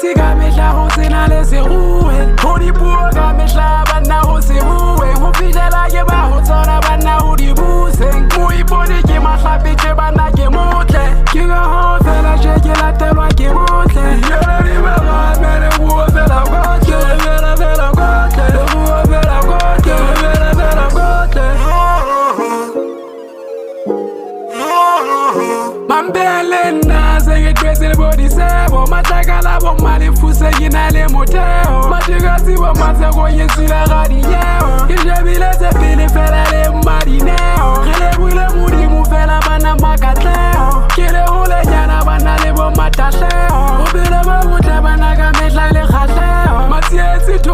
Mati ka mehla ho sena le seruwe, ho dipuo ka mehla banna ho se bue, ho fihlela ke ba ho tsona banna ho di buseng. Moipone ke mahlape ke banna ke motle, ke ka ho fela tje ke latelwa ke botle. Yena di bega mere buo fela kotle, fela fela kotle, buo fela kotle, fela fela kotle. Mambele na senge twese body sebo, matakala bo mali fuse kina le moteo. Matigasi bo matsego yesila gadiyeo, ke jebile se pele fela le marineo. Gele bule mudi mu fela bana makatleo, ke le hole nyana bana le bo matatleo. Obile ba botle bana ka mehla le kgatleo, masietsi to